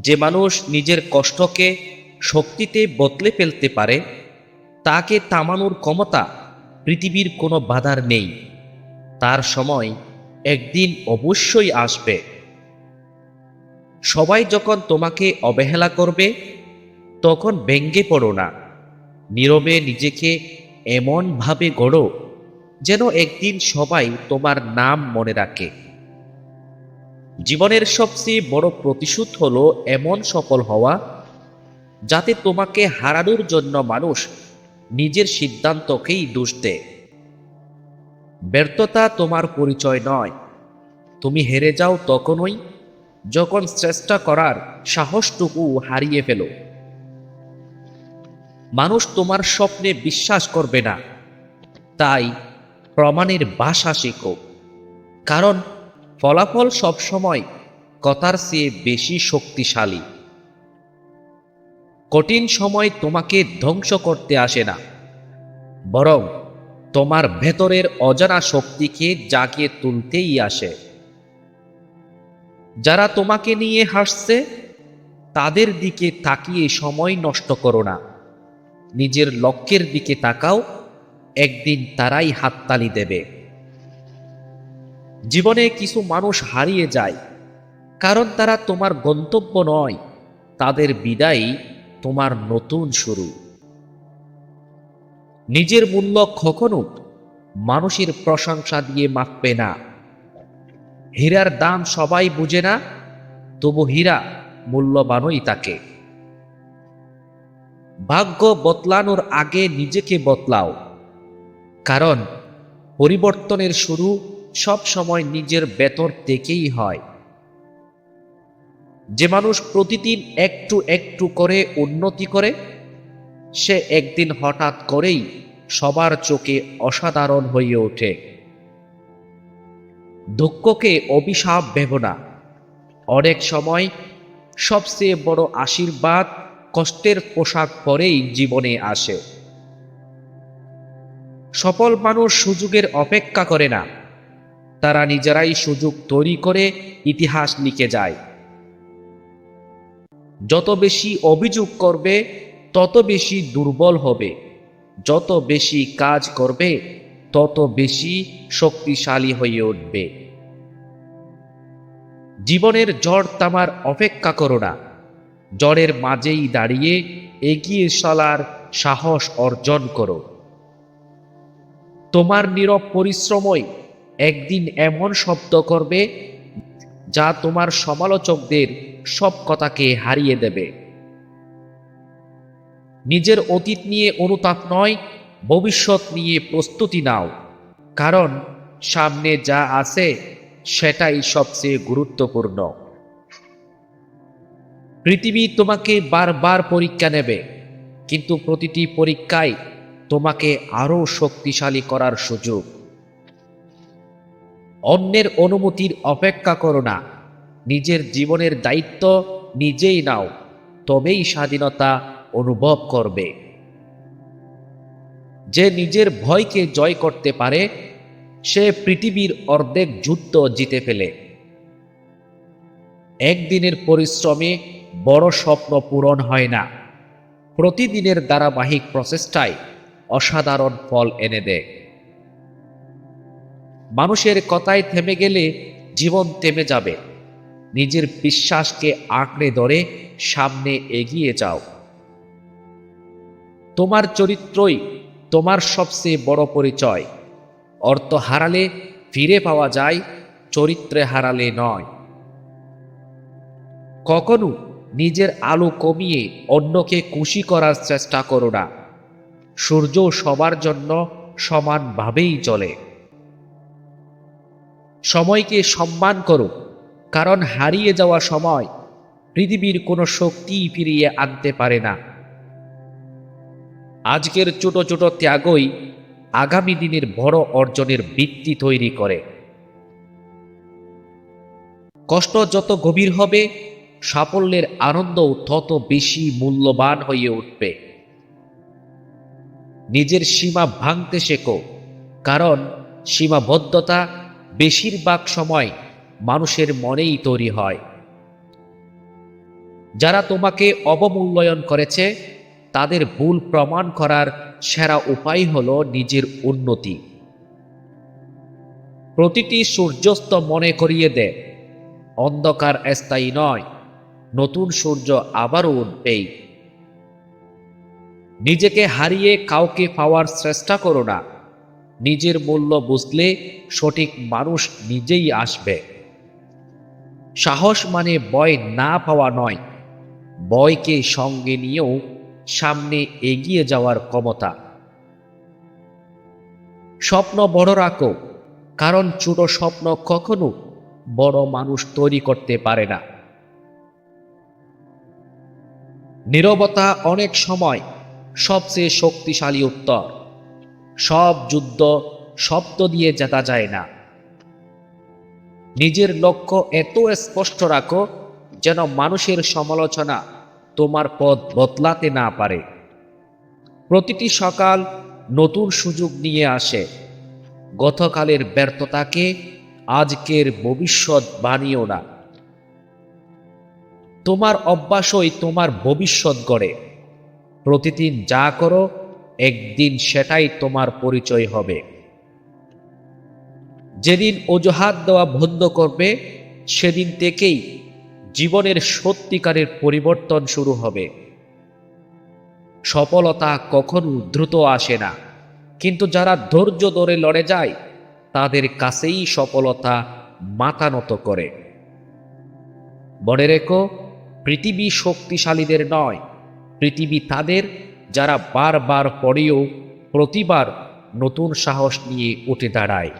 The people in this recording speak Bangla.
যে মানুষ নিজের কষ্টকে শক্তিতে বদলে ফেলতে পারে, তাকে থামানোর ক্ষমতা পৃথিবীর কোনো বাধার নেই। তার সময় একদিন অবশ্যই আসবে। সবাই যখন তোমাকে অবহেলা করবে, তখন ব্যঙ্গে পড়ো না। নীরবে নিজেকে এমনভাবে গড়ো যেন একদিন সবাই তোমার নাম মনে রাখে। জীবনের সবচেয়ে বড় প্রতিশোধ হলো এমন সফল হওয়া যাতে তোমাকে হারানোর জন্য মানুষ নিজের সিদ্ধান্তকেই দোষ দেয়। ব্যর্থতা তোমার পরিচয় নয়। তুমি হেরে যাও তখনই যখন চেষ্টা করার সাহসটুকু হারিয়ে ফেলো। মানুষ তোমার স্বপ্নে বিশ্বাস করবে না, তাই প্রমাণের ভাষা শেখো। কারণ ফলাফল সবসময় কথার চেয়ে বেশি শক্তিশালী। কঠিন সময় তোমাকে ধ্বংস করতে আসে না, বরং তোমার ভেতরের অজানা শক্তিকে জাগিয়ে তুলতেই আসে। যারা তোমাকে নিয়ে হাসছে, তাদের দিকে তাকিয়ে সময় নষ্ট করো না। নিজের লক্ষ্যের দিকে তাকাও, একদিন তারাই হাততালি দেবে। জীবনে কিছু মানুষ হারিয়ে যায় কারণ তারা তোমার গন্তব্য নয়, তাদের বিদায়ই তোমার নতুন শুরু। নিজের মূল্য কখনো মানুষের প্রশংসা দিয়ে মাপবে না। হীরার দাম সবাই বুঝে না, তবু হীরা মূল্যবানই তাকে। ভাগ্য বদলানোর আগে নিজেকে বদলাও, কারণ পরিবর্তনের শুরু সব সময় নিজের ভেতর থেকেই হয়। যে মানুষ প্রতিদিন একটু একটু করে উন্নতি করে, সে একদিন হঠাৎ করেই সবার চোখে অসাধারণ হয়ে ওঠে। দুঃখকে অভিশাপ ভেবো না। অনেক সময় সবচেয়ে বড় আশীর্বাদ কষ্টের পোশাক পরেই জীবনে আসে। সফল মানুষ সুযোগের অপেক্ষা করে না, তারা নিজেরাই সুযোগ তৈরি করে ইতিহাস লিখে যায়। যত বেশি অভিযোগ করবে, তত বেশি দুর্বল হবে। যত বেশি কাজ করবে, তত বেশি শক্তিশালী হয়ে উঠবে। জীবনের ঝড় থামার অপেক্ষা করো না, ঝড়ের মাঝেই দাঁড়িয়ে এগিয়ে চলার সাহস অর্জন করো। তোমার নীরব পরিশ্রমই একদিন এমন শব্দ করবে যা তোমার সমালোচকদের সব কথাকে হারিয়ে দেবে। নিজের অতীত নিয়ে অনুতাপ নয়, ভবিষ্যৎ নিয়ে প্রস্তুতি নাও। কারণ সামনে যা আছে সেটাই সবচেয়ে গুরুত্বপূর্ণ। পৃথিবী তোমাকে বারবার পরীক্ষা নেবে, কিন্তু প্রতিটি পরীক্ষায় তোমাকে আরো শক্তিশালী করার সুযোগ। অন্যের অনুমতির অপেক্ষা করো না, নিজের জীবনের দায়িত্ব নিজেই নাও, তবেই স্বাধীনতা অনুভব করবে। যে নিজের ভয়কে জয় করতে পারে, সে পৃথিবীর অর্ধেক যুদ্ধ জিতে ফেলে। একদিনের পরিশ্রমে বড় স্বপ্ন পূরণ হয় না, প্রতিদিনের ধারাবাহিক প্রচেষ্টায় অসাধারণ ফল এনে দেয়। মানুষের কথায় থেমে গেলে জীবন থেমে যাবে। নিজের বিশ্বাসকে আঁকড়ে ধরে সামনে এগিয়ে যাও। তোমার চরিত্রই তোমার সবচেয়ে বড় পরিচয়। অর্থ হারালে ফিরে পাওয়া যায়, চরিত্রে হারালে নয়। কখনো নিজের আলো কমিয়ে অন্যকে খুশি করার চেষ্টা করো না। সূর্য সবার জন্য সমানভাবেই চলে। সময়কে সম্মান করো, কারণ হারিয়ে যাওয়া সময় পৃথিবীর কোনো শক্তি ফিরিয়ে আনতে পারে না। আজকের ছোট ছোট ত্যাগই আগামী দিনের বড় অর্জনের ভিত্তি তৈরি করে। কষ্ট যত গভীর হবে, সাফল্যের আনন্দও তত বেশি মূল্যবান হয়ে উঠবে। নিজের সীমা ভাঙতে শেখো, কারণ সীমাবদ্ধতা বেশিরভাগ সময় মানুষের মনেই তৈরি হয়। যারা তোমাকে অবমূল্যায়ন করেছে তাদের ভুল প্রমাণ করার সেরা উপায় হলো নিজের উন্নতি। প্রতিটি সূর্যাস্ত মনে করিয়ে দেয় অন্ধকার স্থায়ী নয়, নতুন সূর্য আবারও উঠবেই। নিজেকে হারিয়ে কাউকে পাওয়ার চেষ্টা করো না, নিজের মূল্য বুঝলে সঠিক মানুষ নিজেই আসবে। সাহস মানে ভয় না পাওয়া নয়, ভয়কে সঙ্গে নিয়েও সামনে এগিয়ে যাওয়ার ক্ষমতা। স্বপ্ন বড় রাখো, কারণ ছোট স্বপ্ন কখনো বড় মানুষ তৈরি করতে পারে না। নীরবতা অনেক সময় সবচেয়ে শক্তিশালী উত্তর। সব যুদ্ধ শব্দ দিয়ে জেতা যায় না। নিজের লক্ষ্য এত স্পষ্ট রাখো যেন মানুষের সমালোচনা তোমার পথ বদলাতে না পারে। প্রতিটি সকাল নতুন সুযোগ নিয়ে আসে। গতকালের ব্যর্থতাকে আজকের ভবিষ্যৎ বানিও না। তোমার অভ্যাসই তোমার ভবিষ্যৎ গড়ে। প্রতিদিন যা করো একদিন সেটাই তোমার পরিচয় হবে। যেদিন অজুহাত দেওয়া বন্ধ করবে সেদিন থেকেই জীবনের সত্যিকারের পরিবর্তন শুরু হবে। সফলতা কখনো দ্রুত আসে না, কিন্তু যারা ধৈর্য ধরে লড়ে যায় তাদের কাছেই সফলতা মাথা নত করে। মনে রেখো, পৃথিবী শক্তিশালীদের নয়, পৃথিবী তাদের যারা বারবার পরেও প্রতিবার নতুন সাহস নিয়ে উঠে দাঁড়ায়।